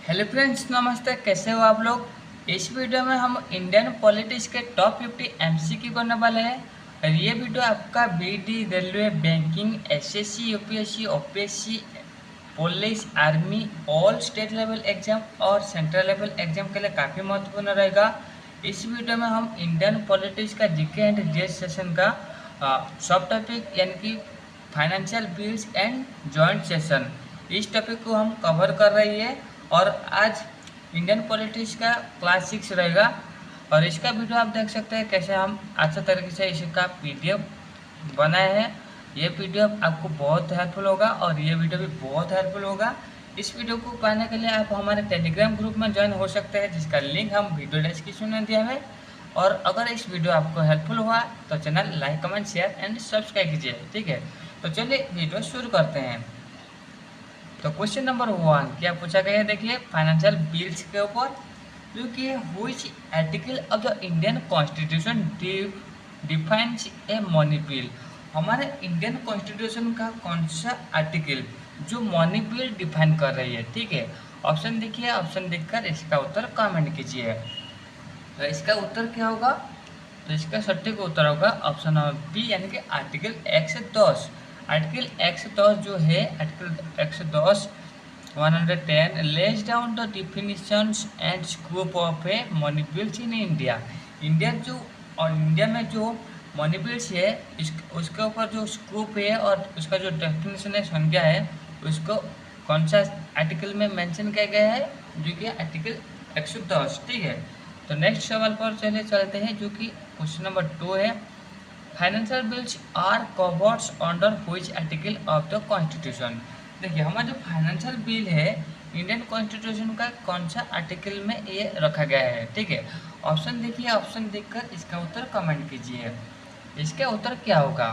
Hello friends, नमस्ते। कैसे हो आप लोग। इस वीडियो में हम इंडियन पॉलिटिक्स के टॉप 50 एमसीक्यू करने वाले हैं। और ये वीडियो आपका BD, railway, banking, SSC, UPSC, OPSC, police, army, all state level exam और सेंट्रल लेवल एग्जाम के लिए काफ़ी महत्वपूर्ण रहेगा। इस वीडियो में हम इंडियन पॉलिटिक्स का जीके एंड जीएस सेशन का सब टॉपिक यानी कि financial bills and joint session, इस टॉपिक को हम कवर कर रही है। और आज इंडियन पॉलिटिक्स का क्लास 6 रहेगा। और इसका वीडियो आप देख सकते हैं कैसे हम अच्छे तरीके से इसका पीडीएफ बनाए हैं। ये पीडीएफ आपको बहुत हेल्पफुल होगा और ये वीडियो भी बहुत हेल्पफुल होगा। इस वीडियो को पाने के लिए आप हमारे टेलीग्राम ग्रुप में ज्वाइन हो सकते हैं, जिसका लिंक हम वीडियो डिस्क्रिप्शन में दिया है। और अगर इस वीडियो आपको हेल्पफुल हुआ तो channel like, comment, share and subscribe कीजिए। ठीक है, तो चलिए वीडियो शुरू करते हैं। तो क्वेश्चन नंबर 1 क्या पूछा गया है, देखिए फाइनेंशियल बिल्स के ऊपर, जो कि which article of the Indian constitution defines A money bill. हमारे इंडियन कॉन्स्टिट्यूशन का कौन सा आर्टिकल जो मनी बिल डिफाइन कर रही है। ठीक है, ऑप्शन देखिए, ऑप्शन देखकर इसका उत्तर कमेंट कीजिए। तो इसका उत्तर क्या होगा, तो इसका सटीक उत्तर होगा ऑप्शन नंबर बी, यानी कि आर्टिकल 110। आर्टिकल 110 जो है, article 110 110 less down the definitions and scope of a money bills in India. India में जो मनी बिल्स है उसके ऊपर जो स्कोप है और उसका जो डेफिनेशन है, संज्ञा है, उसको कौन सा आर्टिकल में मेंशन किया गया है, जो कि आर्टिकल 110। ठीक है, तो नेक्स्ट सवाल पर चलते हैं, जो कि क्वेश्चन नंबर 2 है। Financial bills are covered under which article of the constitution. देखिए हमारा जो फाइनेंशियल बिल है इंडियन कॉन्स्टिट्यूशन का कौन सा आर्टिकल में ये रखा गया है। ठीक है, ऑप्शन देखिए, ऑप्शन देखकर इसका उत्तर कमेंट कीजिए। इसका उत्तर क्या होगा,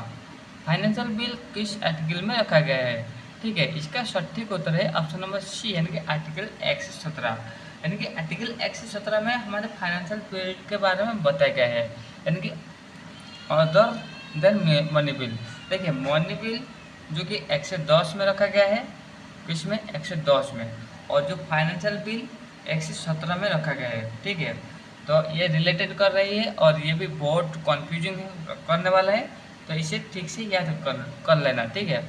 फाइनेंशियल बिल किस आर्टिकल में रखा गया है। ठीक है, इसका सटीक उत्तर है ऑप्शन नंबर सी, यानी कि आर्टिकल 117। यानी कि आर्टिकल 117 में हमारे फाइनेंशियल बिल के बारे में बताया गया है, यानी कि अदर देन मनी बिल। देखिए मनी बिल जो कि 110 में रखा गया है, किसमें, 110 में, और जो फाइनेंशियल बिल 117 में रखा गया है। ठीक है, तो ये रिलेटेड कर रही है और ये भी बहुत कन्फ्यूजिंग करने वाला है, तो इसे ठीक से याद कर लेना। ठीक है,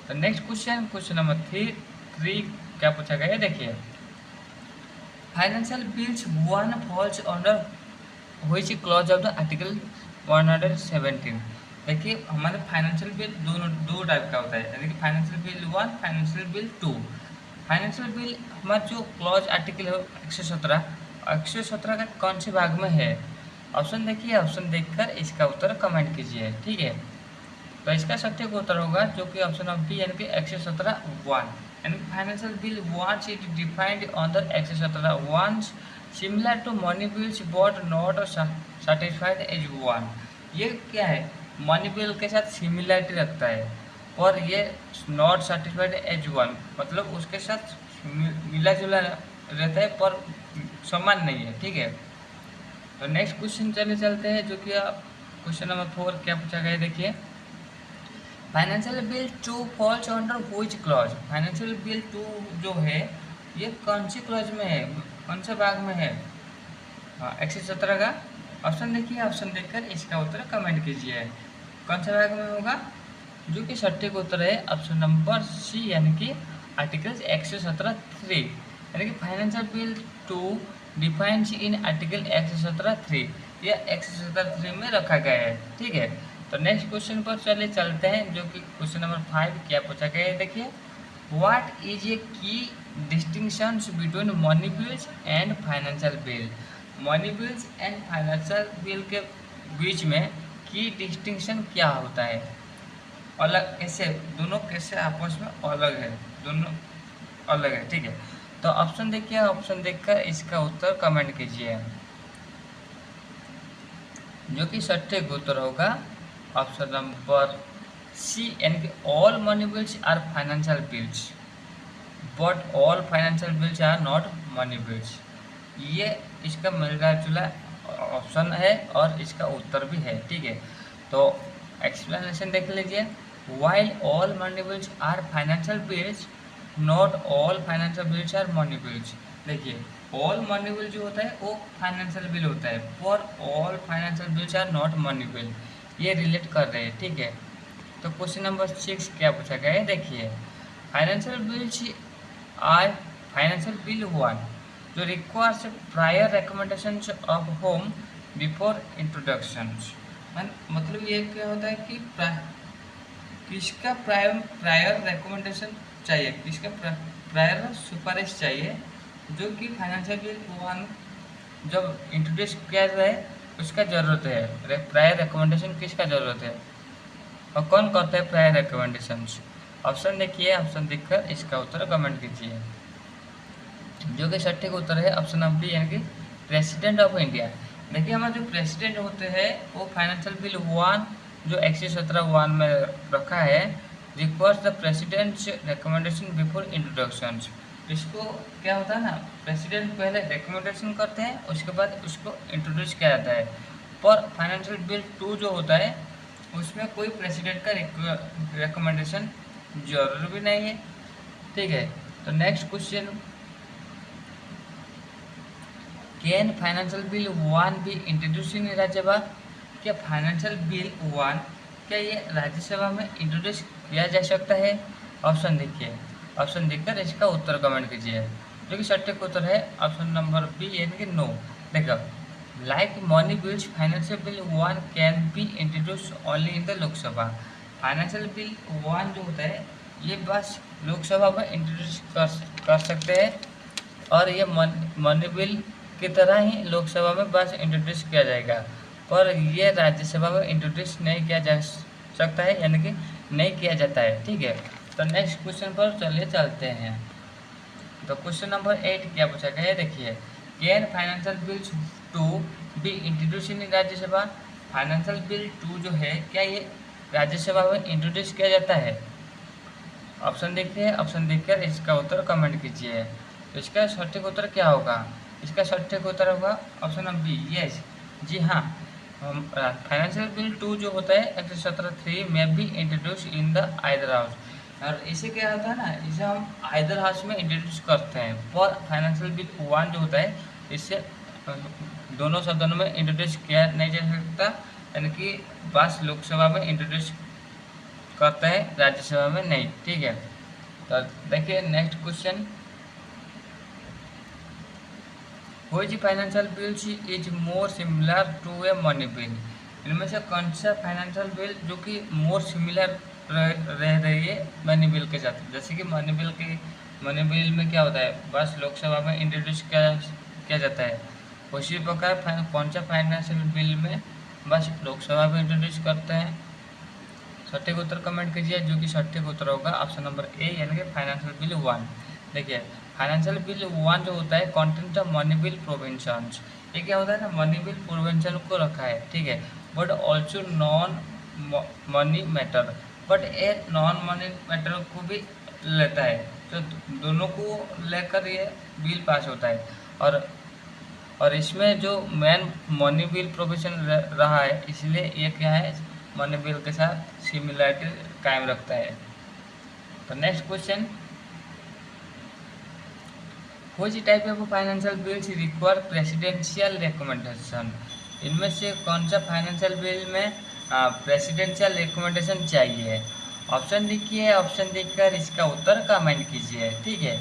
तो नेक्स्ट क्वेश्चन, क्वेश्चन नंबर 3 क्या पूछा गया है, देखिए financial bills one falls under which clause of the article 117। देखिए हमारे फाइनेंशियल बिल दो टाइप का होता है, यानी कि financial bill 1, financial bill 2। Financial bill हमारा जो क्लॉज आर्टिकल है 117 का कौन से भाग में है। ऑप्शन देखिए, ऑप्शन देखकर इसका उत्तर कमेंट कीजिए। ठीक है, तो इसका सटीक उत्तर होगा जो कि ऑप्शन ऑफ बी, यानी कि 117(1). यानी financial bill once it defined under 117 once similar to money bills but not certified as one. ये क्या है, मनी बिल के साथ सिमिलरिटी रखता है और ये नॉट सर्टिफाइड एज वन, मतलब उसके साथ मिला जुला रहता है पर समान नहीं है। ठीक है, तो नेक्स्ट क्वेश्चन चलते हैं, जो कि क्वेश्चन नंबर 4 क्या पूछा गया है, देखिए financial bill 2 falls under which clause. Financial bill 2 जो है ये कौन सी क्लॉज में है, कौन से भाग में है, 117 का। ऑप्शन देखिए, ऑप्शन देखकर इसका उत्तर कमेंट कीजिए, कौन से भाग में होगा, जो कि सटीक उत्तर है ऑप्शन नंबर सी, यानी कि आर्टिकल 117(3). यानी कि financial bill 2 defines in article 117(3), यह 117(3) में रखा गया है। ठीक है, तो नेक्स्ट क्वेश्चन पर चलते हैं, जो कि क्वेश्चन नंबर 5 क्या पूछा गया है, देखिए व्हाट इज ए की distinctions between money bills and financial bill. Money bills and financial bill के बीच में की डिस्टिंक्शन क्या होता है, अलग कैसे, दोनों कैसे आपस में अलग है, दोनों अलग है। ठीक है, तो ऑप्शन देखिए, ऑप्शन देखकर इसका उत्तर कमेंट कीजिए, जो कि सटीक उत्तर होगा ऑप्शन नंबर सी, यानी कि all money bills are financial bills but all financial bills are not money bills. ये इसका मिलता जुला ऑप्शन है और इसका उत्तर भी है। ठीक है, तो एक्सप्लेनेशन देख लीजिए, while all money bills are financial bills not all financial bills are money bills. देखिए ऑल मनी बिल जो होता है वो फाइनेंशियल बिल होता है, for all financial bills are not money bill, ये रिलेट कर रहे हैं, ठीक है। तो क्वेश्चन नंबर 6 क्या पूछा गया है, देखिए financial bills are financial bill one जो requires prior recommendations of home before introductions. मतलब ये क्या होता है कि किसका प्रायर प्रायर रिकमेंडेशन चाहिए, किसका प्रायर सुपारिश चाहिए, जो कि फाइनेंशियल बिल वन जब इंट्रोड्यूस किया जाए उसका ज़रूरत है, प्रायर रिकमेंडेशन किसका ज़रूरत है और कौन करता है प्रायर रिकमेंडेशंस। ऑप्शन देखिए, ऑप्शन देखकर इसका उत्तर कमेंट कीजिए। जो कि सटीक उत्तर है ऑप्शन नंबर बी, यानी कि प्रेसिडेंट ऑफ इंडिया। देखिए हमारे जो प्रेसिडेंट होते हैं वो फाइनेंशियल बिल वन जो 117(1) में रखा है, requires the president's recommendation before introduction. इसको क्या होता है ना, प्रेसिडेंट पहले रिकमेंडेशन करते हैं उसके बाद उसको इंट्रोड्यूस किया जाता है। पर फाइनेंशियल बिल 2 जो होता है उसमें कोई प्रेसिडेंट का रिकमेंडेशन जरूर भी नहीं है, ठीक है। तो next question, can financial bill one भी इंट्रोड्यूस इन राज्यसभा। क्या फाइनेंशियल बिल वन क्या ये राज्यसभा में इंट्रोड्यूस किया जा सकता है। ऑप्शन देखिए, ऑप्शन देखकर इसका उत्तर कमेंट कीजिए। जो कि सटीक उत्तर है ऑप्शन नंबर बी, यानी कि नो। देखो like money bills financial bill one can be introduce only in the Lok Sabha. Financial bill one जो होता है ये बस लोकसभा में इंट्रोड्यूस कर सकते हैं, और ये मनी बिल की तरह ही लोकसभा में बस इंट्रोड्यूस किया जाएगा, पर ये राज्यसभा में इंट्रोड्यूस नहीं किया जा सकता है, यानी कि नहीं किया जाता है, ठीक है। तो नेक्स्ट क्वेश्चन पर चलिए चलते हैं। तो क्वेश्चन नंबर 8 क्या पूछा गया है, देखिए can financial bill 2 be introduce in Rajya Sabha. Financial bill 2 जो है क्या ये राज्यसभा में इंट्रोड्यूस किया जाता है। ऑप्शन देखिए, ऑप्शन देखकर इसका उत्तर कमेंट कीजिए। तो इसका सटीक उत्तर क्या होगा, इसका सटीक उत्तर होगा ऑप्शन नंबर बी, यस, जी हाँ। फाइनेंशियल बिल 2 जो होता है 117(3) में भी introduce in the either house. और इसे क्या होता है ना, इसे हम आइदर हाउस में इंट्रोड्यूस करते हैं, पर फाइनेंशियल बिल 1 जो होता है इसे दोनों सदनों में इंट्रोड्यूस किया नहीं जा सकता, यानी कि बस लोकसभा में इंट्रोड्यूस करते हैं, राज्यसभा में नहीं, ठीक है। तो देखिए next question, which financial bills is more similar to a money bill. इनमें से कौन सा फाइनेंशियल बिल जो कि मोर सिमिलर रह रही है मनी बिल के साथ। जैसे कि मनी बिल में क्या होता है बस लोकसभा में इंट्रोड्यूस किया जाता है, उसी प्रकार कौन सा फाइनेंशियल बिल में बस लोकसभा में इंट्रोड्यूस करते हैं। सटीक उत्तर कमेंट कीजिए, जो कि सटीक उत्तर होगा ऑप्शन नंबर ए, यानी कि फाइनेंशियल बिल 1। देखिए फाइनेंशियल बिल 1 जो होता है कंटेंट ऑफ मनी बिल प्रोविंशंस। ये क्या होता है ना, मनी बिल प्रोविंशन को रखा है, ठीक है, but also non money matter, but a non money matter को भी लेता है, तो दोनों को लेकर ये बिल पास होता है। और इसमें जो मेन मनी बिल प्रोविजन रहा है, इसलिए ये क्या है मनी बिल के साथ सिमिलरिटी कायम रखता है। तो next question, which type of financial bills require presidential recommendation. इनमें से कौन सा फाइनेंशियल बिल में प्रेसिडेंशियल रिकमेंडेशन चाहिए। ऑप्शन देखिए, ऑप्शन देखकर इसका उत्तर कमेंट कीजिए, ठीक है।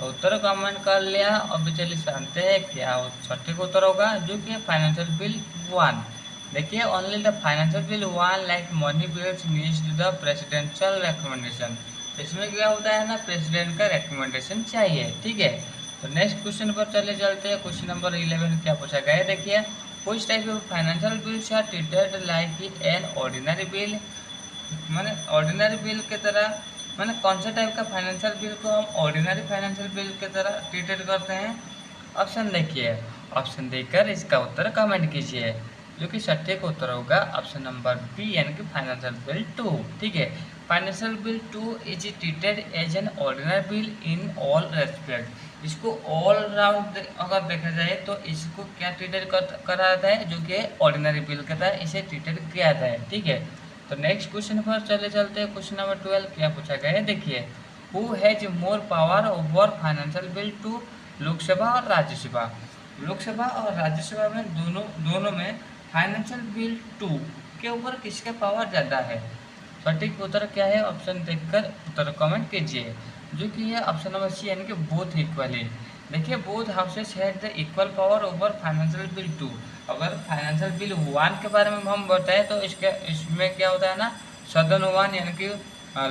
उत्तर कमेंट कर लिया, अब चलिए जानते हैं क्या सटीक उत्तर होगा, जो कि फाइनेंशियल बिल 1। देखिए only the financial bill 1 like money bills needs the presidential recommendation. इसमें क्या होता है ना, प्रेसिडेंट का रिकमेंडेशन चाहिए, ठीक है। तो नेक्स्ट क्वेश्चन पर चले चलते हैं। क्वेश्चन नंबर 11 क्या पूछा गया है, देखिए which type of financial bills are treated like an ordinary bill. माने ऑर्डिनरी बिल की तरह, माने कौन सा टाइप का फाइनेंशियल बिल को हम ऑर्डिनरी फाइनेंशियल बिल की तरह ट्रीटेड करते हैं। ऑप्शन देखिए, ऑप्शन देकर इसका उत्तर कमेंट कीजिए, जो कि सटीक उत्तर होगा ऑप्शन नंबर बी, यानी कि फाइनेंशियल बिल 2, ठीक है। Financial bill 2 is treated as an ordinary bill in all respect. इसको ऑल राउंड अगर देखा जाए तो इसको क्या ट्रीटेड करा जाता है, जो कि ऑर्डिनरी बिल के तरह इसे ट्रीटेड किया जाता है, ठीक है। तो नेक्स्ट क्वेश्चन पर चले चलते हैं। क्वेश्चन नंबर 12 क्या पूछा गया है, देखिए who has more power over financial bill to Lok Sabha और राज्यसभा। लोकसभा और राज्यसभा में दोनों में फाइनेंशियल बिल 2 के ऊपर किसका पावर ज़्यादा है। सटीक उत्तर क्या है, ऑप्शन देखकर उत्तर कमेंट कीजिए। जो कि है ऑप्शन नंबर सी, यानी कि बोथ इक्वली। देखिए, both houses had the equal power over financial bill 2। अगर फाइनेंशियल बिल 1 के बारे में हम बताएं तो इसमें क्या होता है ना, सदन 1 यानी कि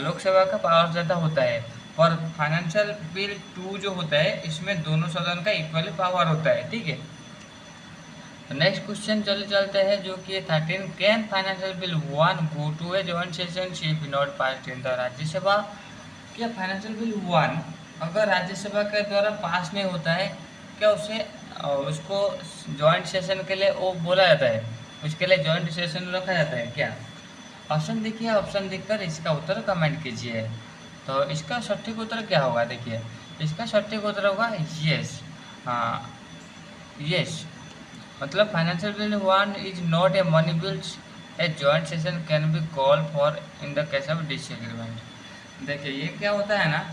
लोकसभा का पावर ज़्यादा होता है। और फाइनेंशियल बिल 2 जो होता है इसमें दोनों सदन का इक्वली पावर होता है। ठीक है, तो नेक्स्ट क्वेश्चन चलते हैं, जो कि 13, can financial bill 1 go to a joint session if not pass in the Rajya Sabha. क्या फाइनेंशियल बिल 1 अगर राज्यसभा के द्वारा पास नहीं होता है, क्या उसे उसको जॉइंट सेशन के लिए वो बोला जाता है, उसके लिए जॉइंट सेशन रखा जाता है क्या। ऑप्शन देखिए, ऑप्शन देखकर इसका उत्तर कमेंट कीजिए। तो इसका सटीक उत्तर क्या होगा, देखिए इसका सटीक उत्तर होगा यस। हाँ, यस, मतलब financial bill 1 is not a money bill, A joint session can be call for in the case of disagreement. देखिए ये क्या होता है ना,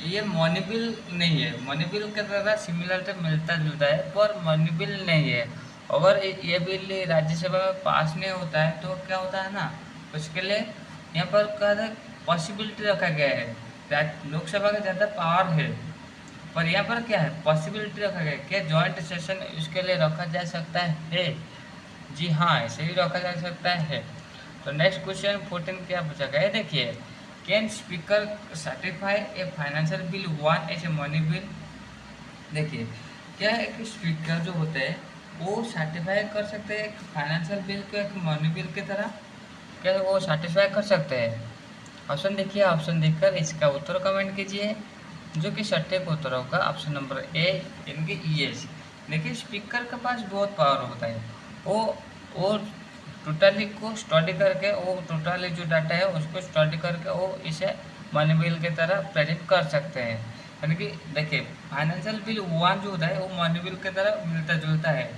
ये मनी बिल नहीं है, मनी बिल के तरह सिमिलर मिलता जुलता है पर मनी बिल नहीं है। अगर ये बिल राज्यसभा में पास नहीं होता है तो क्या होता है ना, उसके लिए यहाँ पर क्या पॉसिबिलिटी रखा गया है, लोकसभा का ज़्यादा पावर है पर यहाँ पर क्या है, पॉसिबिलिटी रखा गया है क्या जॉइंट सेशन इसके लिए रखा जा सकता है। जी हाँ, ऐसे ही रखा जा सकता है। तो नेक्स्ट क्वेश्चन 14 क्या पूछा गया है, देखिए can speaker certify a financial bill 1 as a money bill. देखिए क्या एक स्पीकर जो होते हैं वो सर्टिफाई कर सकते हैं फाइनेंशियल बिल को एक मनी बिल की तरह, क्या वो सर्टिफाई कर सकते हैं। ऑप्शन देखिए, ऑप्शन देखकर इसका उत्तर कमेंट कीजिए। जो कि सटीक उत्तर होगा ऑप्शन नंबर ए, यानी कि यस। देखिए स्पीकर के पास बहुत पावर होता है, वो टोटली को स्टडी करके, वो टोटली जो डाटा है उसको स्टडी करके वो इसे मनी बिल की तरह प्रेजेंट कर सकते हैं। यानी कि देखिए फाइनेंशियल बिल 1 जो होता है वो मनी बिल की तरह मिलता जुलता है।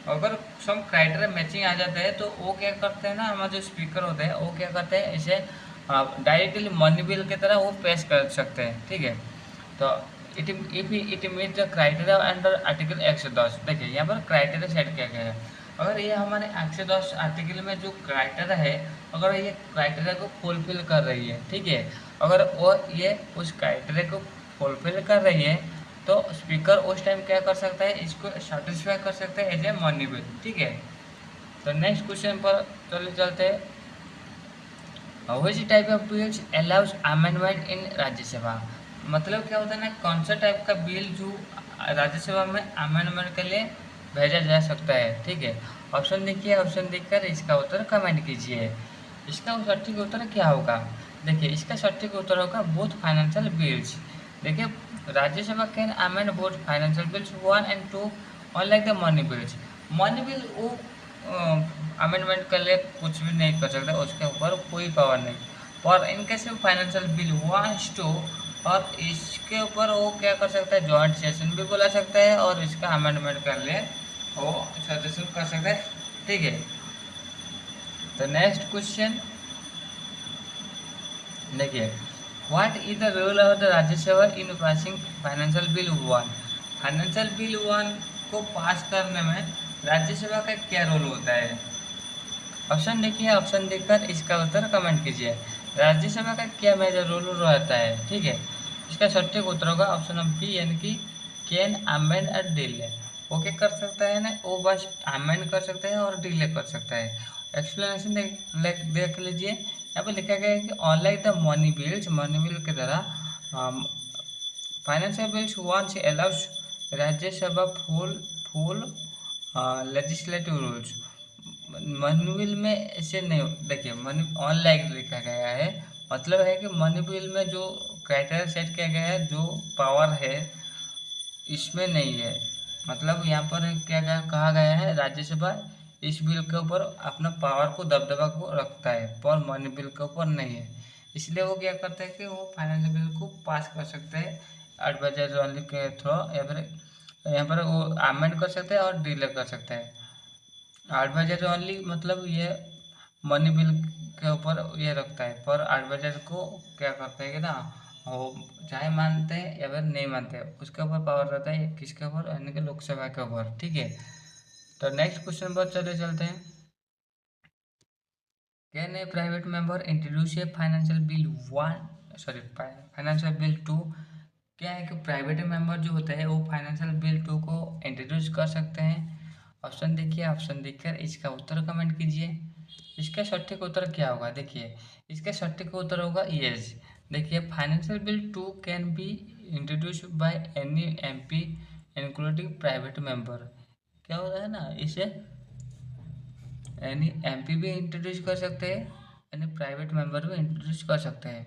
अगर सम क्राइटेरिया मैचिंग आ जाता है तो वो क्या करते हैं ना, हमारे जो स्पीकर होते हैं वो क्या करते हैं, इसे डायरेक्टली मनी बिल की तरह वो पेश कर सकते हैं। ठीक है, तो it meet the criteria under article 110। देखिए यहाँ पर क्राइटेरिया सेट किया गया है, अगर ये हमारे 110 आर्टिकल में जो क्राइटेरिया है, अगर ये क्राइटेरिया को फुलफिल कर रही है, ठीक है, अगर वो ये उस क्राइटेरिया को फुलफिल कर रही है तो स्पीकर उस टाइम क्या कर सकता है, इसको सेटिस्फाई कर सकता है एज ए मनी बिल। ठीक है, तो नेक्स्ट क्वेश्चन पर चलते हैं, which type of bills allows amendment in Rajya Sabha. मतलब क्या होता है ना, कौन सा टाइप का बिल जो राज्यसभा में अमेंडमेंट के लिए भेजा जा सकता है। ठीक है, ऑप्शन देखिए, ऑप्शन देखकर इसका उत्तर कमेंट कीजिए। इसका सटीक उत्तर क्या होगा, देखिए इसका सटीक उत्तर होगा बोथ फाइनेंशियल बिल्स। देखिए Rajya Sabha can amend both financial bills 1 and 2 unlike the money bills. Money bill वो अमेंडमेंट के लिए कुछ भी नहीं कर सकता, उसके ऊपर कोई पावर नहीं। और इनके सिर्फ फाइनेंशियल बिल 1 2 और इसके ऊपर वो क्या कर सकता है, जॉइंट सेशन भी बुला सकता है और इसका अमेंडमेंट कर ले वो सजेशन कर सकता है। ठीक है, तो नेक्स्ट क्वेश्चन देखिए, what is the role of the Rajya Sabha in passing financial bill 1। Financial bill 1 को पास करने में राज्यसभा का क्या रोल होता है। ऑप्शन देखिए, ऑप्शन देखकर इसका उत्तर कमेंट कीजिए। राज्यसभा का क्या मेजर रोल रहता है। ठीक है, इसका सटीक उत्तर होगा ऑप्शन नंबर बी, यानी कि कैन अमेंड और डिले। वो क्या कर सकता है ना, वो बस अमेंड कर सकता है और डिले कर सकता है। एक्सप्लेनेशन देख लीजिए, यहाँ पर लिखा गया है कि अनलाइक द मनी बिल की तरह फाइनेंशियल बिल्स 1 से allows Rajya Sabha full legislative rules. Money bill में ऐसे नहीं, देखिए मनी अनलाइक लिखा गया है, मतलब है कि मनी बिल में जो क्राइटेरिया सेट किया गया है, जो पावर है इसमें नहीं है। मतलब यहाँ पर कहा गया है, राज्यसभा इस बिल के ऊपर अपना पावर को दबदबा को रखता है पर मनी बिल के ऊपर नहीं है। इसलिए वो क्या करते हैं कि वो फाइनेंशियल बिल को पास कर सकते हैं एडवाइजर ओनली के थ्रू, या फिर यहाँ पर वो अमेंड कर सकते हैं और डिले कर सकते हैं। एडवाइजर ओनली मतलब ये मनी बिल के ऊपर ये रखता है, पर एडवाइजर को क्या करता है कि ना, और चाहे मानते हैं या फिर नहीं मानते, उसके ऊपर पावर रहता है, किसके ऊपर, यानी कि लोकसभा के ऊपर। ठीक है, तो नेक्स्ट क्वेश्चन पर चले चलते हैं। Can a private member introduce a financial bill one, sorry financial bill two. क्या है कि प्राइवेट मेंबर जो होता है वो फाइनेंशियल बिल टू को इंट्रोड्यूस कर सकते हैं। ऑप्शन देखिए, ऑप्शन देखकर इसका उत्तर कमेंट कीजिए। इसका सटीक उत्तर क्या होगा, देखिए इसका सटीक उत्तर होगा यस। देखिए financial bill two can be introduce by any MP including private member. क्या होता है ना, इसे यानी एमपी भी इंट्रोड्यूस कर सकते हैं, यानी प्राइवेट मेंबर भी इंट्रोड्यूस कर सकते हैं।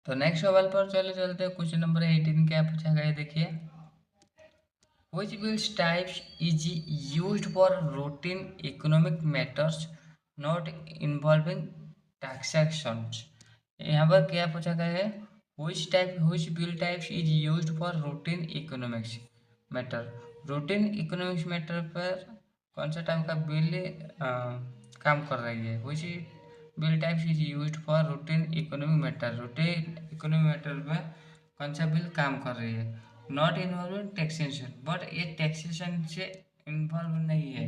तो नेक्स्ट सवाल पर चले चलते हैं। क्वेश्चन नंबर 18 क्या पूछा गया है, देखिए which bills types is used for routine economic matters not involving transactions। यहाँ पर क्या पूछा गया है, which bill types is used for routine economics matter। routine economics matter पर कौन सा टाइप का बिल काम कर रही है। which bill types is used for routine economic matter, routine economic matter में कौन सा बिल काम कर रही है। नॉट इन्वॉल्व टैक्सेशन, बट ये टैक्सेशन से इन्वॉल्व नहीं है।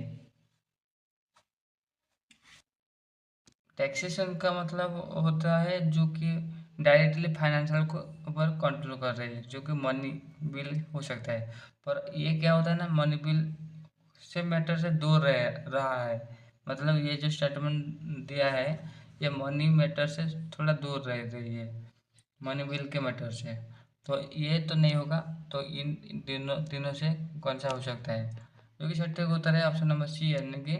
टैक्सेशन का मतलब होता है जो कि डायरेक्टली फाइनेंशियल को ऊपर कंट्रोल कर रही है, जो कि मनी बिल हो सकता है। पर ये क्या होता है ना, मनी बिल से मैटर से दूर रहा है। मतलब ये जो स्टेटमेंट दिया है ये मनी मैटर से थोड़ा दूर रह रही है, मनी बिल के मैटर से। तो ये तो नहीं होगा, तो इन तीनों से कौन सा हो सकता है, जो कि सटीक उत्तर है ऑप्शन नंबर सी, यानी कि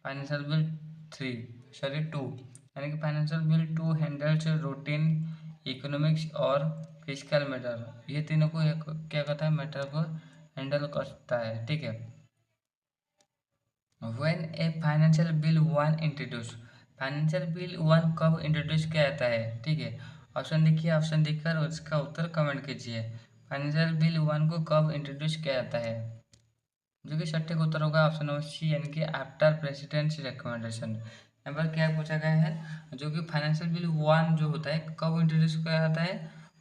financial bill three, sorry two, यानी कि financial bill two handles routine economics और फिजिकल मैटर। ये तीनों को क्या कहता है, मैटर को हैंडल करता है। ठीक है, when A financial bill one introduce, financial bill one कब इंट्रोड्यूस किया जाता है। ठीक है, ऑप्शन देखिए, ऑप्शन देखकर उसका उत्तर कमेंट कीजिए। फाइनेंशियल बिल वन को कब इंट्रोड्यूस किया जाता है, जो कि सटीक उत्तर होगा ऑप्शन नंबर सी, यानी कि आफ्टर प्रेसिडेंट्स रिकमेंडेशन। यहाँ पर क्या पूछा गया है, जो कि फाइनेंशियल बिल वन जो होता है कब इंट्रोड्यूस किया जाता है,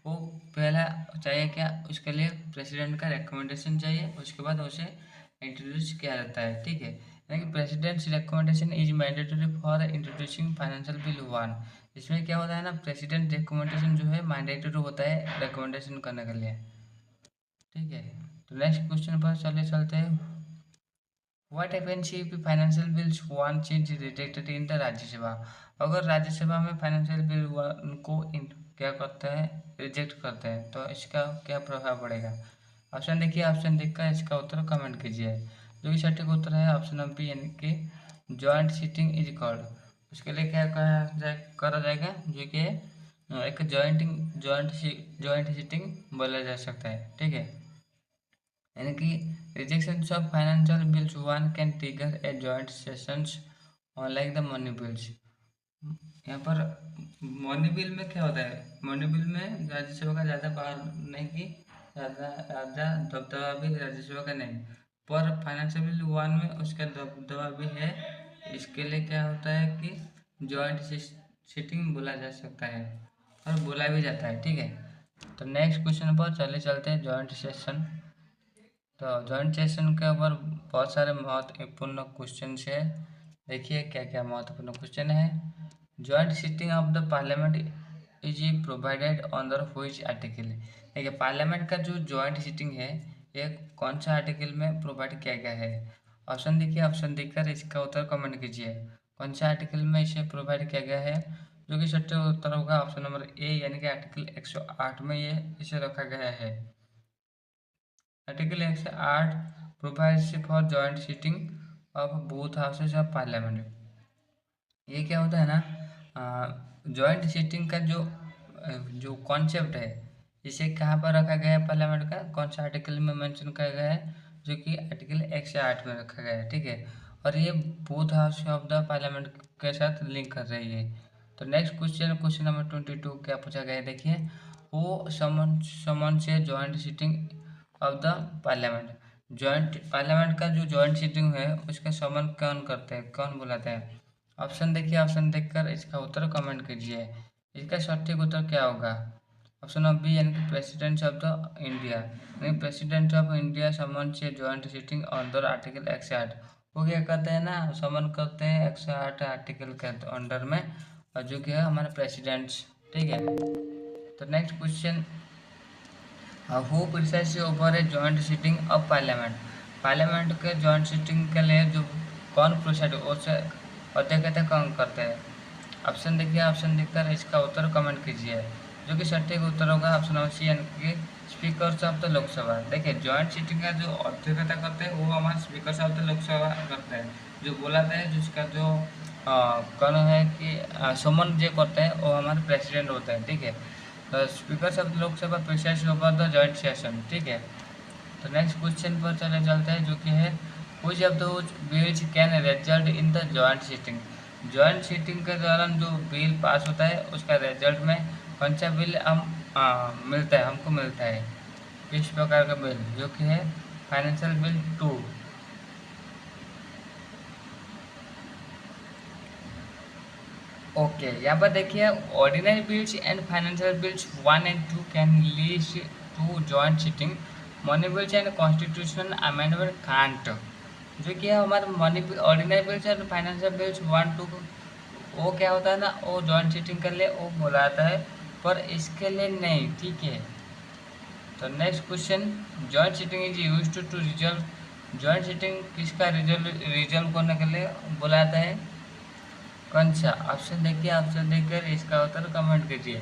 वो पहला चाहिए क्या, उसके लिए प्रेसिडेंट का रिकमेंडेशन चाहिए, उसके बाद उसे इंट्रोड्यूस किया जाता है। ठीक है, यानी कि president's recommendation is mandatory for introducing financial bill one. इसमें क्या होता है ना, प्रेसिडेंट रिकमेंडेशन जो है मैंडेटरी होता है रिकमेंडेशन करने के लिए। ठीक है, तो नेक्स्ट क्वेश्चन पर चले चलते हैं। What happens if financial bills one change rejected in the Rajya Sabha. अगर राज्यसभा में फाइनेंशियल बिल वन को क्या करते हैं, रिजेक्ट करते हैं, तो इसका क्या प्रभाव पड़ेगा। ऑप्शन देखिए, ऑप्शन देखकर इसका उत्तर कमेंट कीजिए। जो कि सटीक उत्तर है ऑप्शन नंबर बी, यानी कि जॉइंट सीटिंग इज कॉल्ड। उसके लिए क्या करा जाएगा, जो कि एक जॉइंट सीटिंग बोला जा सकता है। ठीक है, यानी कि rejection of financial bills one can trigger a joint sessions like the money bills. यहाँ पर मनी बिल में क्या होता है, मनी बिल में राज्यसभा का ज़्यादा पावर नहीं, कि ज़्यादा दबदबा भी राज्यसभा का नहीं, पर फाइनेंशियल बिल वन में उसका दबदबा भी है। इसके लिए क्या होता है कि जॉइंट सीटिंग बोला जा सकता है और बोला भी जाता है। ठीक है, तो नेक्स्ट क्वेश्चन पर चलते हैं, जॉइंट सेशन। तो जॉइंट सेशन के ऊपर बहुत सारे महत्वपूर्ण क्वेश्चन है। देखिए क्या क्या महत्वपूर्ण क्वेश्चन है। Joint sitting of the parliament is provided under which article. देखिए पार्लियामेंट का जो जॉइंट सिटिंग है ये कौन सा आर्टिकल में प्रोवाइड किया गया है। ऑप्शन देखिए, ऑप्शन देखकर इसका उत्तर कमेंट कीजिए। कौन सा आर्टिकल में इसे प्रोवाइड किया गया है, जो कि सही उत्तर होगा ऑप्शन नंबर ए, यानी कि आर्टिकल 108 में ये इसे रखा गया है। Article 108 provides for joint sitting of both houses of parliament. ये क्या होता है ना, जॉइंट सीटिंग का जो कॉन्सेप्ट है इसे कहाँ पर रखा गया है, पार्लियामेंट का कौन सा आर्टिकल में मेंशन किया गया है, जो कि आर्टिकल 108 में रखा गया है। ठीक है, और ये both house of the parliament के साथ लिंक कर रही है। तो नेक्स्ट क्वेश्चन, क्वेश्चन नंबर 22 क्या पूछा गया है, देखिए वो समन से joint sitting of the parliament. Joint parliament का जो जॉइंट सीटिंग है उसका समन कौन करते हैं, कौन बुलाते हैं। ऑप्शन देखिए, ऑप्शन देखकर इसका उत्तर कमेंट कीजिए। इसका सटीक उत्तर क्या होगा, ऑप्शन नंबर बी यानी कि प्रेसिडेंट ऑफ द इंडिया, यानी प्रेसिडेंट ऑफ इंडिया समन से ज्वाइंट सिटिंग अंडर आर्टिकल 108। वो क्या कहते हैं ना, समन करते हैं 108 आर्टिकल के अंडर में, और जो कि है हमारे प्रेसिडेंट्स। ठीक है, तो next question, who precisely over A joint sitting of parliament. Parliament के जॉइंट सिटिंग के लिए जो कौन प्रिसाइड उसे अध्यक्षता कौन करते हैं। ऑप्शन देखिए, ऑप्शन देखकर इसका उत्तर कमेंट कीजिए। जो कि सटीक उत्तर होगा ऑप्शन नंबर सी यानी कि स्पीकर ऑफ द लोकसभा। देखिए जॉइंट सिटिंग का जो अध्यक्षता करते हैं वो हमारे स्पीकर ऑफ द लोकसभा करते हैं, जो बुलाते हैं, जिसका जो कौन है कि समन जो करते हैं वो हमारे प्रेसिडेंट होते हैं। ठीक है, तो speaker of Lok Sabha presides over the joint session. ठीक है, तो नेक्स्ट क्वेश्चन पर चले चलते हैं, जो कि है which of those bills can result in the joint sitting. Joint sitting के दौरान जो बिल पास होता है उसका रिजल्ट में कौन सा बिल मिलता है, हमको मिलता है, किस प्रकार का बिल, जो कि है फाइनेंशियल बिल 2। ओके, यहाँ पर देखिए ordinary bills and financial bills 1 and 2 can lead to joint sitting. Money bills and constitutional amendment can't. जो कि है हमारे money ordinary bills and financial bills 1 2, वो क्या होता है ना, वो जॉइंट सिटिंग के लिए वो बुलाता है, पर इसके लिए नहीं। ठीक है, तो next question, joint sitting is use to resolve. Joint sitting किसका रिजल्व करने के लिए बुलाता है, कौन सा। ऑप्शन देखिए, ऑप्शन देखकर इसका उत्तर कमेंट कीजिए।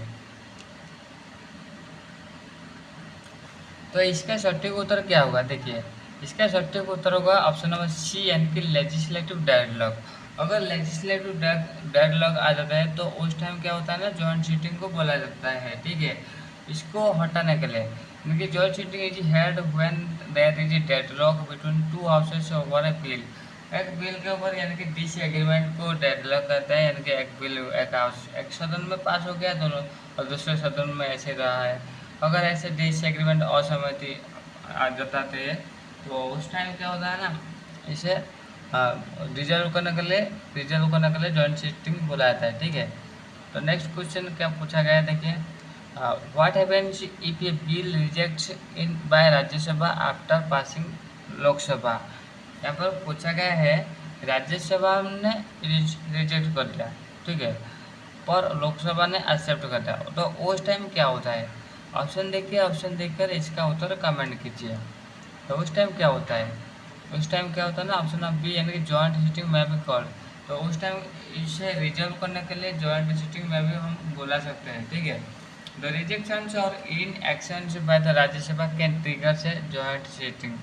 तो इसका सटीक उत्तर क्या होगा, देखिए इसका सटीक उत्तर होगा ऑप्शन नंबर सी यानी कि लेजिस्लेटिव डेडलॉक। अगर लेजिस्लेटिव डेडलॉक आ जाता है तो उस टाइम क्या होता है ना, जॉइंट सीटिंग को बोला जाता है। ठीक है, इसको हटाने के लिए, क्योंकि joint sitting is held when there is a deadlock between two houses over a bill. एक बिल के ऊपर यानी कि डिसएग्रीमेंट को डेडलॉक करता है, यानी कि एक बिल एक हाउस एक सदन में पास हो गया दोनों, और दूसरे सदन में ऐसे रहा है। अगर ऐसे डिसएग्रीमेंट असहमति आ जताते हैं तो उस टाइम क्या होता है ना, इसे रिजर्व करने के लिए जॉइंट सिटिंग बुलाया जाता है। ठीक है, तो नेक्स्ट क्वेश्चन क्या पूछा गया है, देखिए what happens if A bill rejects in by Rajya Sabha after passing Lok Sabha. यहाँ पर पूछा गया है राज्यसभा ने रिजेक्ट कर दिया, ठीक है, पर लोकसभा ने एक्सेप्ट कर दिया, तो उस टाइम क्या होता है। ऑप्शन देखिए, ऑप्शन देखकर इसका उत्तर कमेंट कीजिए। तो उस टाइम क्या होता है, उस टाइम क्या होता है ना, ऑप्शन नंबर बी यानी कि जॉइंट सिटिंग में भी कॉल। तो उस टाइम इसे रिजर्व करने के लिए जॉइंट सिटिंग में भी हम बुला सकते हैं। ठीक है, द रिजेक्शंस और इन actions by the Rajya Sabha can trigger से जॉइंट सिटिंग।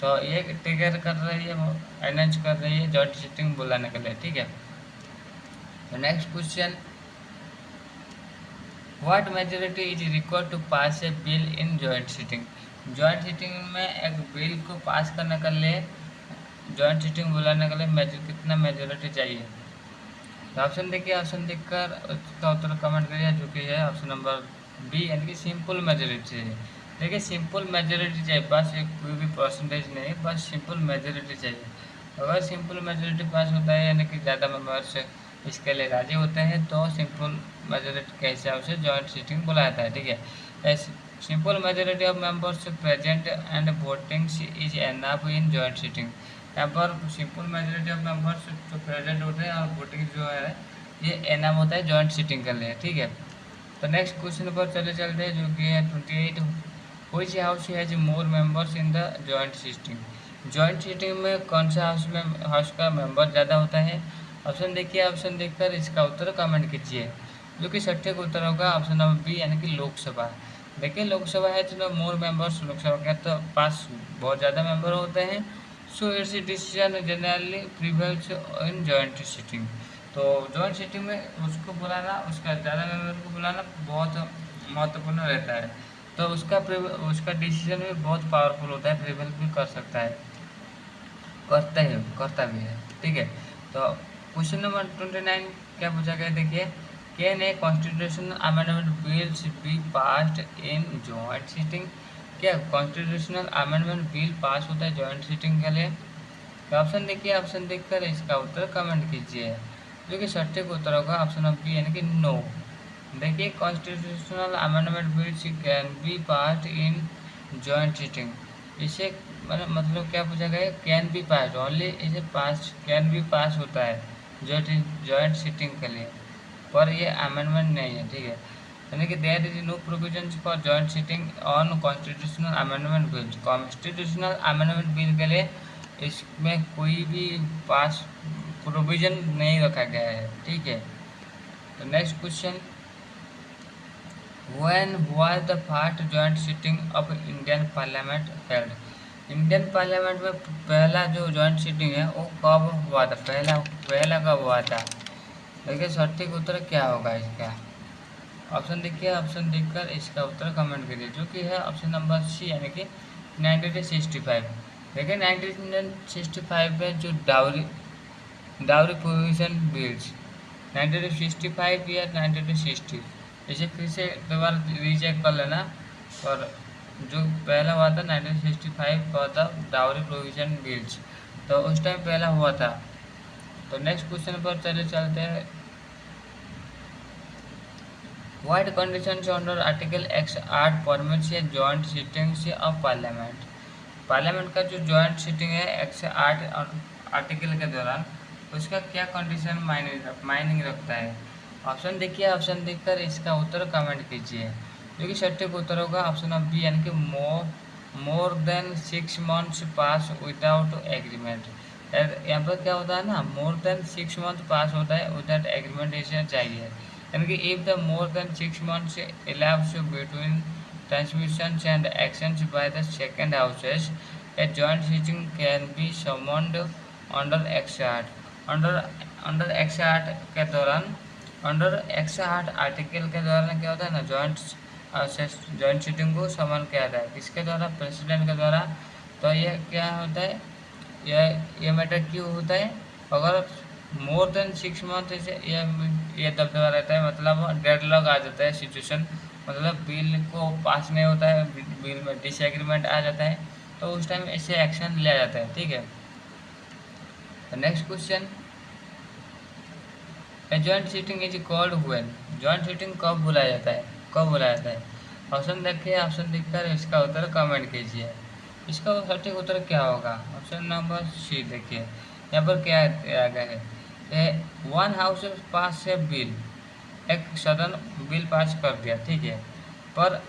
तो ये ट्रिगर कर रही है, अनाउंस कर रही है जॉइंट सिटिंग बुलाने के लिए। ठीक है, तो next question, what majority is required to pass a bill in joint sitting. Joint sitting में एक बिल को पास करने के लिए, जॉइंट सिटिंग बुलाने के लिए कितना मेजोरिटी चाहिए। तो ऑप्शन देखिए, ऑप्शन देखकर उसका उत्तर कमेंट करिए, जो कि है ऑप्शन नंबर बी यानी कि सिंपल मेजोरिटी चाहिए। देखिए सिंपल मेजोरिटी चाहिए, बस कोई भी परसेंटेज नहीं, बस सिंपल मेजोरिटी चाहिए। अगर सिंपल मेजोरिटी पास होता है यानी कि ज़्यादा मेंबर्स इसके लिए राजी होते हैं, तो सिंपल मेजोरिटी के हिसाब से जॉइंट सिटिंग बुलाया जाता है। ठीक है, simple majority of members present and voting is enough in joint sitting. यहाँ पर सिंपल मेजोरिटी ऑफ मेंबर्स जो प्रेजेंट होते हैं और वोटिंग जो है ये एनफ होता है जॉइंट सिटिंग के लिए। ठीक है, तो नेक्स्ट क्वेश्चन पर चलते हैं, जो कि है 28, which house has more members in the joint sitting. Joint sitting में कौन सा हाउस का मेंबर ज़्यादा होता है। ऑप्शन देखिए, ऑप्शन देखकर इसका उत्तर कमेंट कीजिए, जो कि सटीक उत्तर होगा ऑप्शन नंबर बी यानी कि लोकसभा। देखिए लोकसभा है तो मोर मेंबर्स, लोकसभा के तो पास बहुत ज़्यादा मेंबर होते हैं, so it's decision generally prevails in joint sitting. तो जॉइंट सिटिंग में उसको बुलाना, उसका ज़्यादा मेंबर को बुलाना बहुत महत्वपूर्ण रहता है, तो उसका डिसीजन भी बहुत पावरफुल होता है, प्रिवेल भी कर सकता है, करता भी है। ठीक है, तो क्वेश्चन नंबर 29 क्या पूछा गया, देखिए can a constitutional amendment bills be passed in joint sitting. क्या कॉन्स्टिट्यूशनल अमेंडमेंट बिल पास होता है जॉइंट सिटिंग के लिए। तो ऑप्शन देखिए, ऑप्शन देखकर इसका उत्तर कमेंट कीजिए, जो कि सटीक उत्तर होगा ऑप्शन ऑफ बी यानी कि नो। देखिए constitutional amendment bills can be pass in joint sitting. इसे मतलब क्या पूछा गया है, कैन बी पास ओनली, इसे पास कैन बी पास होता है जॉइंट सिटिंग के लिए, पर ये अमेंडमेंट नहीं है, ठीक है। यानी कि there is no provision for joint sitting on constitutional amendment bill. Constitutional amendment bill के लिए इसमें कोई भी पास प्रोविजन नहीं रखा गया है, ठीक है। तो next question, when was the first joint sitting of Indian parliament held? Indian parliament में पहला जो जॉइंट सिटिंग है वो कब हुआ था, पहला पहला कब हुआ था? देखिए सटीक उत्तर क्या होगा इसका? ऑप्शन देखिए, ऑप्शन देखकर इसका उत्तर कमेंट करिए, जो कि है ऑप्शन नंबर सी, यानी कि 1965। देखिए 1965 में जो डाउरी डाउरी प्रोविजन बिल्स 1965 या 1960, इसे फिर से दोबारा रीचेक कर लेना। और जो पहला हुआ था 1965 हुआ था डाउरी प्रोविजन बिल्स, तो उस टाइम पहला हुआ था। तो नेक्स्ट क्वेश्चन पर चले चलते हैं। What conditions under article X8 permits A joint sitting of parliament? Parliament का जो जॉइंट सिटिंग है X8 आर्टिकल के दौरान, उसका क्या कंडीशन मायने रखता है? ऑप्शन देखिए, ऑप्शन देखकर इसका उत्तर कमेंट कीजिए, जो कि सटीक उत्तर होगा ऑप्शन ऑफ बी, यानी कि मोर देन 6 मंथ्स पास विदाउट एग्रीमेंट। यहाँ पर क्या होता है ना, मोर देन 6 मंथ पास होता है विदाउट एग्रीमेंट, इसे चाहिए। यानी कि if the more than 6 months elapsed between transmissions and actions by the second houses, a joint sitting can be summoned under X8। Under X8 के दौरान, अंडर X8 आर्टिकल के दौरान क्या होता है ना, जॉइंट सिटिंग को समन किया जाता है, किसके द्वारा? प्रेसिडेंट के द्वारा। तो ये क्या होता है, ये मैटर क्यों होता है? अगर मोर देन 6 मंथ से ये दबदबा रहता है, मतलब डेडलॉक आ जाता है सिचुएशन, मतलब बिल को पास नहीं होता है, बिल में डिसएग्रीमेंट आ जाता है, तो उस टाइम ऐसे एक्शन लिया जाता है, ठीक है। Next question, a joint sitting is called when? Joint sitting कब बुलाया जाता है, कब बुलाया जाता है? ऑप्शन देखिए, ऑप्शन देखकर इसका उत्तर कमेंट कीजिए। इसका सटीक उत्तर क्या होगा? ऑप्शन नंबर सी देखिए, यहाँ पर क्या दिया गया है, वन हाउस पास से बिल, एक सदन बिल पास कर दिया, ठीक है, पर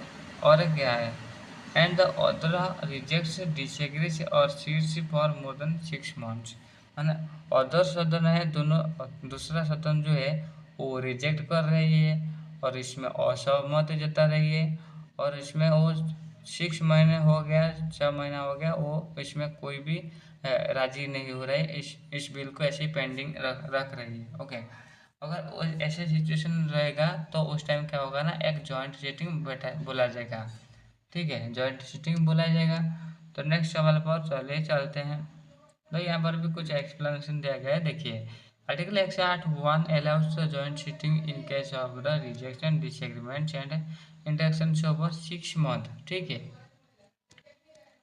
और क्या है, and the other rejects disagrees और sits for more than 6 months. है ना, अदर सदन है, दोनों दूसरा सदन जो है वो रिजेक्ट कर रही है और इसमें असहमत जता रही है, और इसमें वो 6 महीने हो गया, 6 महीना हो गया, वो इसमें कोई भी राजी नहीं हो रहा है, इस बिल को ऐसे ही पेंडिंग रख रही है, ओके। अगर ऐसे सिचुएशन रहेगा तो उस टाइम क्या होगा ना, एक जॉइंट सीटिंग बोला जाएगा, ठीक है, जॉइंट सीटिंग बोला जाएगा। तो नेक्स्ट सवाल पर चले चलते हैं। तो यहाँ पर भी कुछ एक्सप्लेनेशन दिया गया है, देखिए article 108(1) allows the joint seating in case of the rejection disagreement and interaction over 6 month, ठीक है।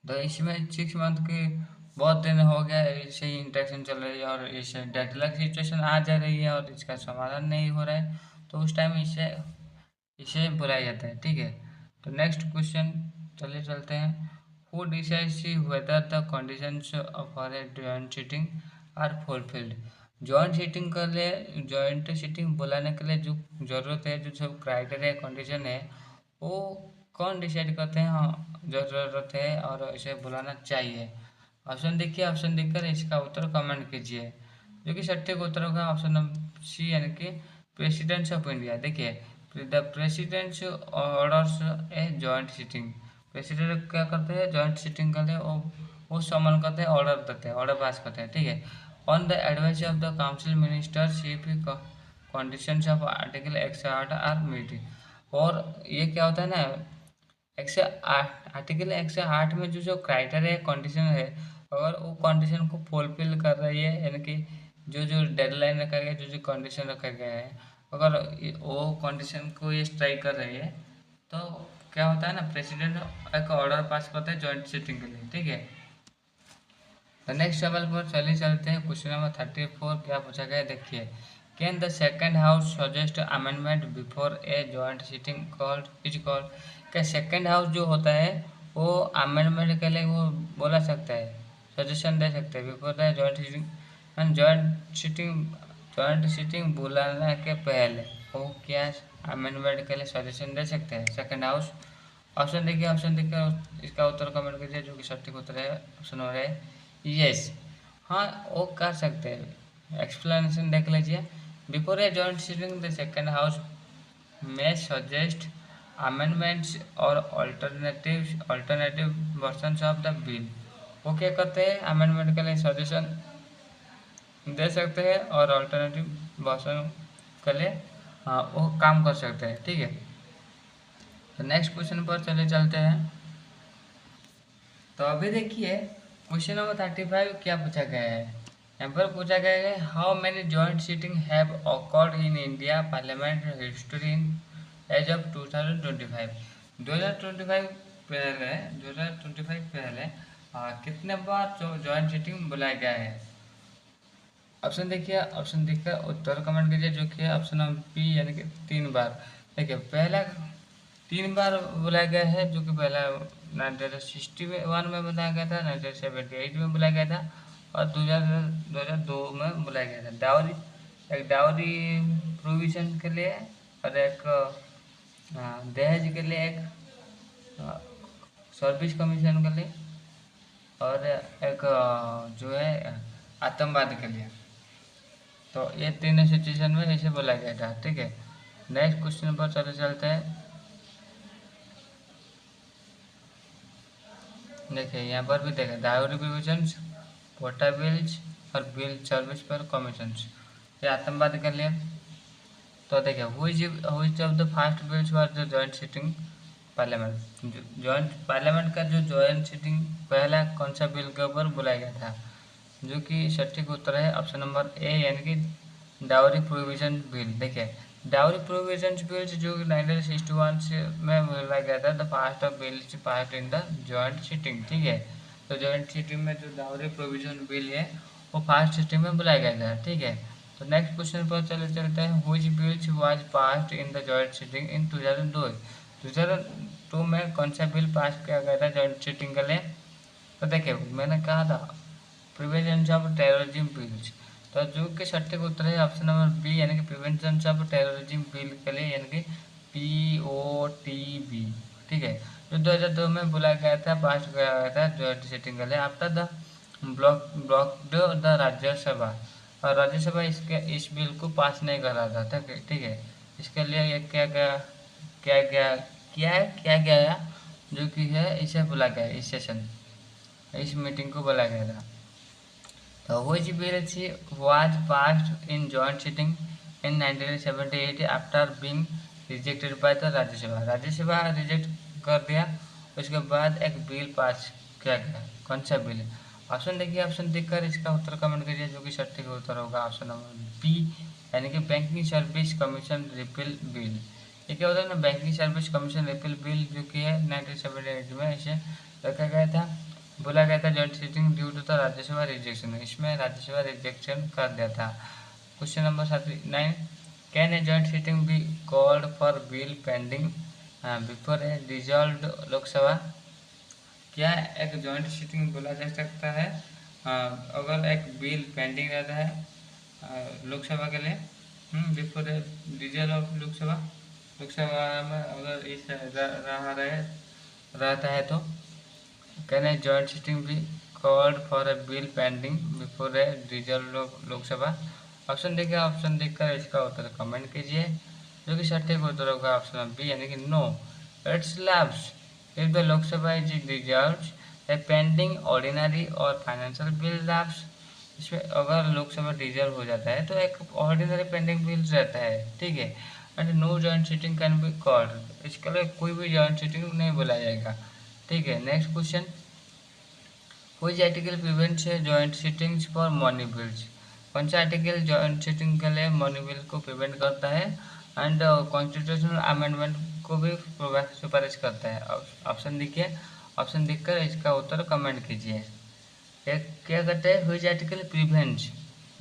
तो इसमें 6 मंथ के बहुत दिन हो गया ऐसे ही इंटरेक्शन चल रही है और इसे डेडलॉक सिचुएशन आ जा रही है और इसका समाधान नहीं हो रहा है, तो उस टाइम इसे इसे बुलाया जाता है, ठीक है। तो नेक्स्ट क्वेश्चन चले चलते हैं, who decides whether the conditions for a joint sitting are fulfilled? Joint sitting के लिए, जॉइंट सीटिंग बुलाने के लिए जो जरूरत है, जो सब क्राइटेरिया कंडीशन है, वो कौन डिसाइड करते हैं? हाँ, जरूरत है और इसे बुलाना चाहिए। ऑप्शन देखिए, ऑप्शन देखकर इसका उत्तर कमेंट कीजिए, जो कि सटीक उत्तर होगा ऑप्शन नंबर सी, यानी कि प्रेसिडेंट्स ऑफ इंडिया। देखिए the president's orders a joint sitting, president क्या करते हैं, जॉइंट सीटिंग करते हैं, वो समन करते हैं, ऑर्डर देते हैं, ऑर्डर पास करते हैं, ठीक है, on the advice of the council ministers if conditions of article 108 are meet. और ये क्या होता है ना, 108 आर्टिकल 108 में जो क्राइटेरिया कंडीशन है, अगर वो कंडीशन को फुलफिल कर रही है, यानी कि जो जो डेडलाइन रखा गया है, जो जो कंडीशन रखा गया है, अगर वो कंडीशन को ये स्ट्राइक कर रही है, तो क्या होता है ना, प्रेसिडेंट एक ऑर्डर पास करता है जॉइंट सीटिंग के लिए, ठीक है। तो नेक्स्ट सवाल पर चले चलते हैं, क्वेश्चन नंबर 34 क्या पूछा गया है, देखिए can the second house suggest amendment before A joint sitting called क्या सेकेंड हाउस जो होता है वो अमेंडमेंट के लिए वो बोला सकता है, सजेशन दे सकते हैं before the joint sitting and joint sitting बुलाने के पहले वो क्या अमेंडमेंट के लिए सजेशन दे सकते हैं सेकेंड हाउस। ऑप्शन देखिए इसका उत्तर कमेंट कीजिए जो कि सटीक उत्तर है ऑप्शन हो रहा है यस। हाँ वो कर सकते हैं, एक्सप्लेनेशन देख लीजिए। Before A joint sitting the second house में सजेस्ट अमेंडमेंट्स और alternative versions of the bill. वो क्या करते हैं, अमेंडमेंट के लिए सजेशन दे सकते हैं और अल्टरनेटिव वर्जन के लिए हाँ वो काम कर सकते हैं, ठीक है। तो नेक्स्ट क्वेश्चन पर चले चलते हैं। तो अभी देखिए क्वेश्चन नंबर 35 क्या पूछा गया है। यहाँ पर पूछा गया है how many joint sitting have occurred in India parliament history in as of 2025। 2025 पहले कितने बार जॉइंट सीटिंग बुलाया गया है। ऑप्शन देखिए, ऑप्शन देखकर उत्तर कमेंट कीजिए जो कि है ऑप्शन नंबर बी यानी कि 3 बार। देखिए पहला 3 बार बुलाया गया है जो कि पहला 1961 में बुलाया गया था, 1978 में बुलाया गया था और 2002 में बुलाया गया था। डाउरी प्रोविजन के लिए और एक दहेज के लिए, एक सर्विस कमीशन के लिए और एक जो है आतंकवाद के लिए। तो ये तीनों सिचुएशन में ऐसे बोला गया था, ठीक है। नेक्स्ट क्वेश्चन पर चलते हैं। देखिए यहाँ पर भी देखें डाउरी प्रोविजंस, कोटा बिल्स और बिल सर्विस पर कमीशंस, ये आतंकवाद के लिए। तो देखिए which of the first bills was the joint sitting parliament. Joint parliament का जो जॉइंट सिटिंग पहला कौन सा बिल के ऊपर बुलाया गया था, जो कि सटीक उत्तर है ऑप्शन नंबर ए यानी कि डाउरी प्रोविजन बिल। देखिए डाउरी प्रोविजन बिल जो 1961 में बुलाया गया था, the first of bill pass in the joint sitting, ठीक है। तो जॉइंट सिटिंग में जो डाउरी प्रोविजन बिल है वो फर्स्ट सिटिंग में बुलाया गया था, ठीक है। तो नेक्स्ट क्वेश्चन पर चलते हैं which bills was passed in the joint sitting in 2002। 2002 में कौन सा बिल पास किया गया था जॉइंट सिटिंग के लिए। तो देखिए मैंने कहा था प्रिवेंशन ऑफ टेररिज्म बिल्स, तो जो कि सटीक उत्तर है ऑप्शन नंबर बी यानी कि प्रिवेंशन ऑफ टेररिज्म बिल के लिए यानी कि POTB, ठीक है। जो 2002 में बुलाया गया था, पास किया गया था जॉइंट सिटिंग के लिए after the block the Rajya Sabha, और राज्यसभा इस बिल को पास नहीं कर रहा था, ठीक है। इसके लिए ये क्या गया जो कि है इसे बुला गया, इस सेशन इस मीटिंग को बुलाया गया था। तो which bill was passed in joint sitting in 1978 after being rejected by the Rajya Sabha. Rajya Sabha reject कर दिया, उसके बाद एक बिल पास किया गया, कौन सा बिल। ऑप्शन देखिए, ऑप्शन देखकर इसका उत्तर कमेंट करिए जो कि सटीक उत्तर होगा ऑप्शन नंबर बी यानी कि banking service commission repeal bill. ये क्या होता है ना, banking service commission repeal bill जो कि है 1978 में इसे रखा गया था, बोला गया था joint sitting due to the Rajya Sabha rejection, इसमें राज्यसभा रिजेक्शन कर दिया था। Question number 79 can a joint sitting be called for bill pending before a dissolved Lok Sabha. क्या एक जॉइंट सिटिंग बोला जा सकता है अगर एक बिल पेंडिंग रहता है लोकसभा के लिए, before A dissolve of Lok Sabha में अगर इस रहता है तो can a joint sitting be called for a bill pending before A dissolve Lok Sabha. Option देखिए, ऑप्शन देखकर इसका उत्तर कमेंट कीजिए जो कि सटीक उत्तर होगा ऑप्शन बी यानी कि no it's lapse if the Lok Sabha is dissolved a pending ordinary और फाइनेंशियल बिल लैप्स। इसमें अगर लोकसभा डिजॉल्व हो जाता है तो एक ऑर्डिनरी पेंडिंग बिल रहता है, ठीक है, and no joint sitting can be called, इसके लिए कोई भी जॉइंट सिटिंग नहीं बुलाया जाएगा, ठीक है। Next question which article prevents joint sittings for money bills. कौन सा आर्टिकल जॉइंट सिटिंग के लिए मनी बिल को प्रिवेंट करता है एंड कॉन्स्टिट्यूशनल अमेंडमेंट को भी सुपारिश करता है। ऑप्शन देखिए, ऑप्शन देखकर इसका उत्तर कमेंट कीजिए। क्या कहते हैं which article prevents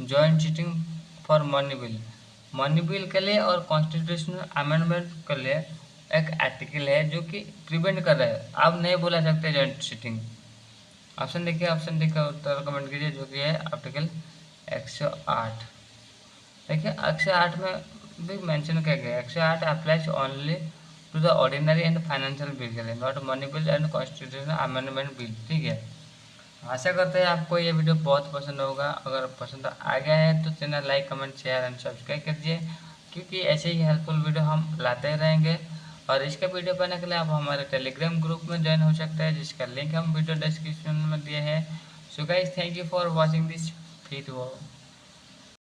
joint sitting for money bill. Money bill के लिए और कॉन्स्टिट्यूशनल अमेंडमेंट के लिए एक आर्टिकल है जो कि प्रिवेंट कर रहा है। आप नहीं बोला सकते जॉइंट सीटिंग। ऑप्शन देखिए, ऑप्शन देखिए, उत्तर कमेंट कीजिए, जो कि है आर्टिकल 108। देखिए 108 में भी मेंशन किया गया है, 108 applies only to the ordinary and financial bill के लिए, not money bill and constitutional amendment bill. ठीक है, आशा करते हैं आपको ये वीडियो बहुत पसंद होगा। अगर पसंद आ गया है तो channel like, comment, share and subscribe कीजिए, क्योंकि ऐसे ही हेल्पफुल वीडियो हम लाते रहेंगे। और इसका वीडियो पाने के लिए आप हमारे टेलीग्राम ग्रुप में ज्वाइन हो सकते हैं, जिसका लिंक हम वीडियो डिस्क्रिप्शन में दिए हैं। So guys, thank you for watching this video.